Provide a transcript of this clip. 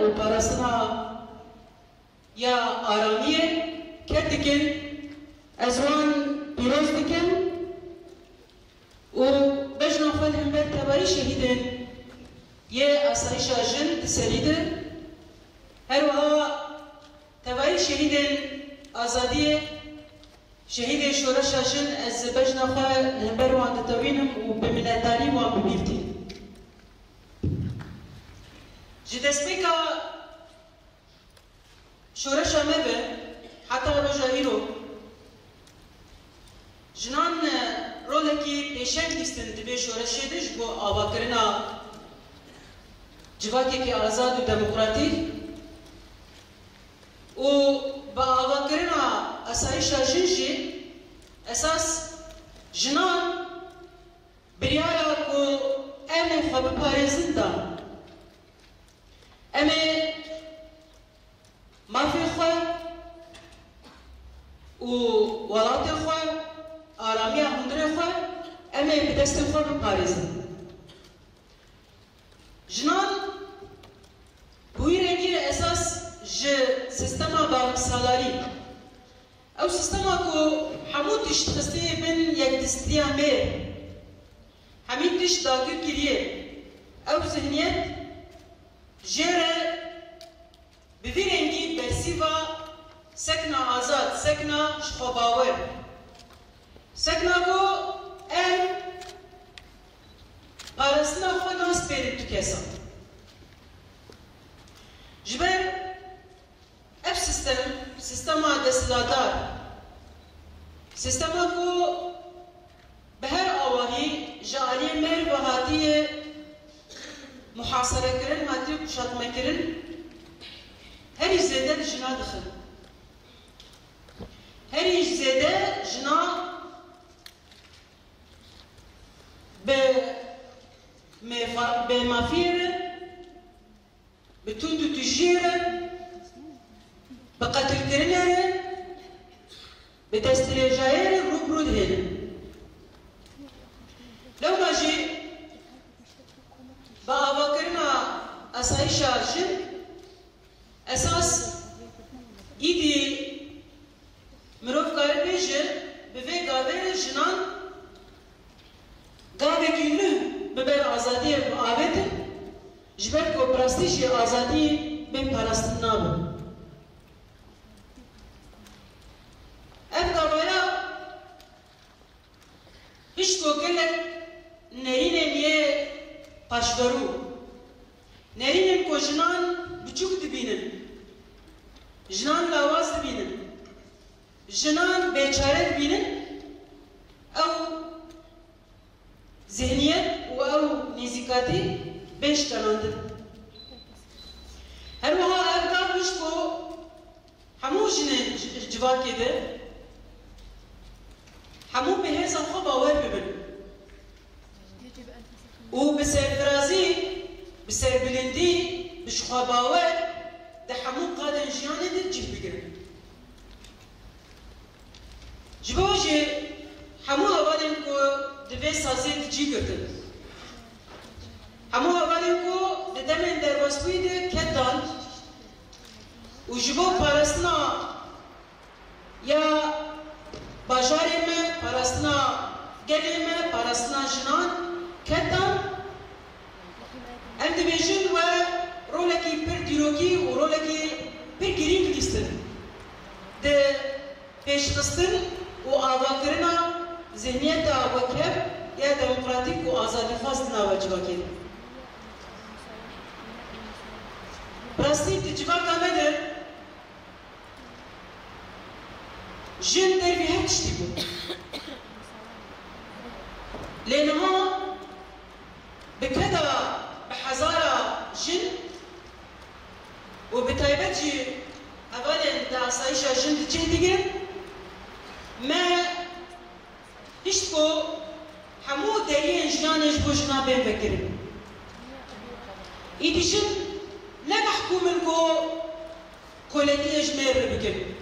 و پاراستنا یا آرامیه که دکن از وان پیروز دکن و بجنا خود هم بر تبایی شهیدن یه آسایش جن سریده هر وها تبایی شهیدن آزادیه شهید شورش جن از بجنا خود هم بر وان تتوینم و بمنتانی وان ببیفتیم جدسبيكا شورشا مبه حتى رجا إيرو جنان رولكي بيشن ديستن دبي شورشا دش بو آواكرنا جواكي كي آزاد و ديمقراطي و با آواكرنا أسايشا جنجي أساس جنان بريارا كو أمن خب باريزن دا أما ما في خوا وولات خوا آرامية هندرة خوا أما بدست خوا بباريز جنان بوي رنگي أساس ج سيستما بارمسالاري أو سيستما كو حمود تشتخصي من يك دستيا مير حميد تش داكر كريه أو ذهنيت جره بفيرنجي برسيفا سكنا آزاد سكنا شخباور سكنا بو ام پارسنا خو ناس بيرد تكسا جبر اف سيستما دسلادار سيستما كو بهر آواهي جعلي مير وهاتيه محاصرة كرن هاتي وشاطمة كرن هري زيادة جنا دخل هري زيادة جنا بمافير بتوندو تجير بقتل كرنر بدستريجاير روبرود هنا لو ما جي بآواكرنا أسايشا جن أساس إيدي مروف كاربيجر بفي غابير جنان غابي كينه ببير آزادي بآبت جبر كو براستيشي آزادي بين پاراستن نابن اف غابايا هش كو گلت نرينه نيه پاشدارو نرینن کو جنان بچوک دبینن جنان لاواز دبینن جنان بیچاره دبینن او ذهنیت و او نزیکاتی بیش تناندن هر وها افکار بش کو همو جنن جواکی ده همو به هزم خو باور ببن و بسرفرازي بسربلندي بشخاباوات ده حمو قادن جياني ده تجيب بقرن جبوجي حمو هوالين كو دوه سازي تجي قردن حمو هوالين كو ده دمن در واسبوي ده كدان و جبو پارستنا يا باجاري me پارستنا گلي me پارستنا جنان كتم عند بيجن و رولكي بير ديروكي و رولكي بير جرين كديستن ده بيشتستن و آواكرنا ذهنيتا وكب يا ديمقراطيك و آزادي خاصنا وجواكي براستي تجواكا مدر جن در بيها تشتبو لأنها بكذا بحزارة جن وبتايبتي أولا دا أسايشة جن تجهدين ما هشتكو حمو دارين جنانش بوجنا بين فكرين إيدي جن لا محكوم لكو كولاتي جمير بكن